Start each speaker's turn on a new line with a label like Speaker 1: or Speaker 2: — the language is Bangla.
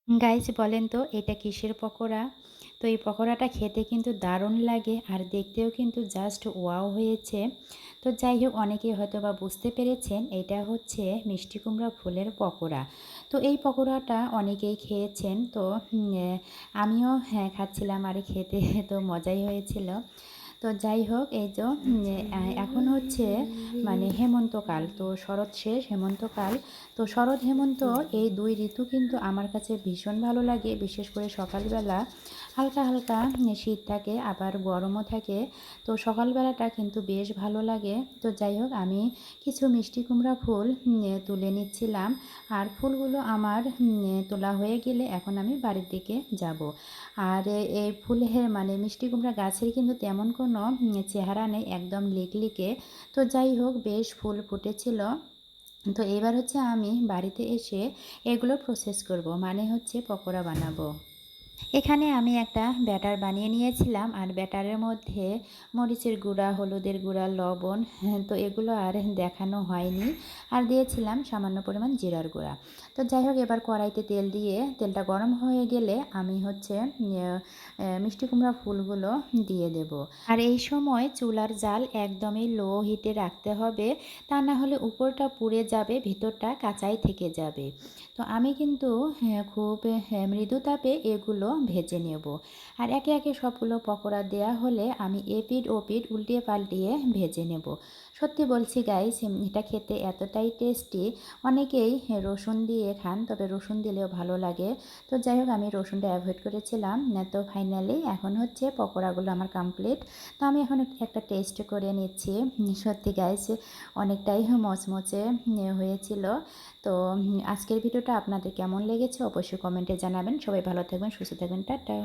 Speaker 1: গাইস বলেন তো এটা কিসের পকোড়া? তো এই পকোড়াটা খেতে কিন্তু দারুণ লাগে আর দেখতেও কিন্তু জাস্ট ওয়াও হয়েছে। তো যাই হোক অনেকেই হয়তোবা বুঝতে পেরেছেন এটা হচ্ছে মিষ্টি কুমড়া ফুলের পকোড়া। তো এই পকোড়াটা অনেকেই খেয়েছেন। তো আমিও খাচ্ছিলাম আর খেতে তো মজাই হয়েছিল। তো যাই হোক এই যে এখন হচ্ছে মানে হেমন্তকাল, তো শরৎ শেষ হেমন্তকাল। তো শরৎ হেমন্ত এই ২ ঋতু কিন্তু আমার কাছে ভীষণ ভালো লাগে। বিশেষ করে সকালবেলা হালকা হালকা শীত থাকে আবার গরমও থাকে। তো সকালবেলাটা কিন্তু বেশ ভালো লাগে। তো যাই হোক আমি কিছু মিষ্টি কুমড়া ফুল তুলে নিচ্ছিলাম। আর ফুলগুলো আমার তোলা হয়ে গেলে এখন আমি বাড়ির দিকে যাব। আর এই ফুলের মানে মিষ্টি কুমড়া গাছের কিন্তু তেমন কোনো চেহারা নেই, একদম লিকলিকে। তো যাই হোক বেশ ফুল ফুটেছিল। তো এবার হচ্ছে আমি বাড়িতে এসে এগুলো প্রসেস করব, মানে হচ্ছে পকোড়া বানাবো। এখানে আমি একটা ব্যাটার বানিয়ে নিয়েছিলাম আর ব্যাটারের মধ্যে মরিচের গুঁড়া, হলুদের গুঁড়া, লবণ, তো এগুলো আর দেখানো হয়নি। আর দিয়েছিলাম সামান্য পরিমাণ জিরার গুঁড়া। তো যাই হোক এবার কড়াইতে তেল দিয়ে তেলটা গরম হয়ে গেলে আমি হচ্ছে মিষ্টি কুমড়া ফুলগুলো দিয়ে দেব। আর এই সময় চুলার জাল একদমই লো হিটে রাখতে হবে, তা না হলে উপরটা পুড়ে যাবে, ভিতরটা কাঁচাই থেকে যাবে। তো আমি কিন্তু খুব মৃদু তাপে এগুলো ভেজে নেব। আর একে একে সবগুলো পকোড়া দেয়া হলে আমি এপিঠ ওপিঠ উল্টিয়ে পাল্টিয়ে ভেজে নেব। সত্যি বলছি গাইস, এটা খেতে এতটাই টেস্টি। অনেকেই রসুন দিয়ে খান, তবে রসুন দিলেও ভালো লাগে। তো যাই হোক আমি রসুনটা অ্যাভয়েড করেছিলাম। তো ফাইনালি এখন হচ্ছে পকোড়াগুলো আমার কমপ্লিট। তো আমি এখন একটা টেস্ট করে নিচ্ছি। সত্যি গাইস অনেকটাই মচমচে হয়েছিল। তো আজকের ভিডিওটা আপনাদের কেমন লেগেছে অবশ্যই কমেন্টে জানাবেন। সবাই ভালো থাকবেন, সুস্থ থাকবেন, টাটা।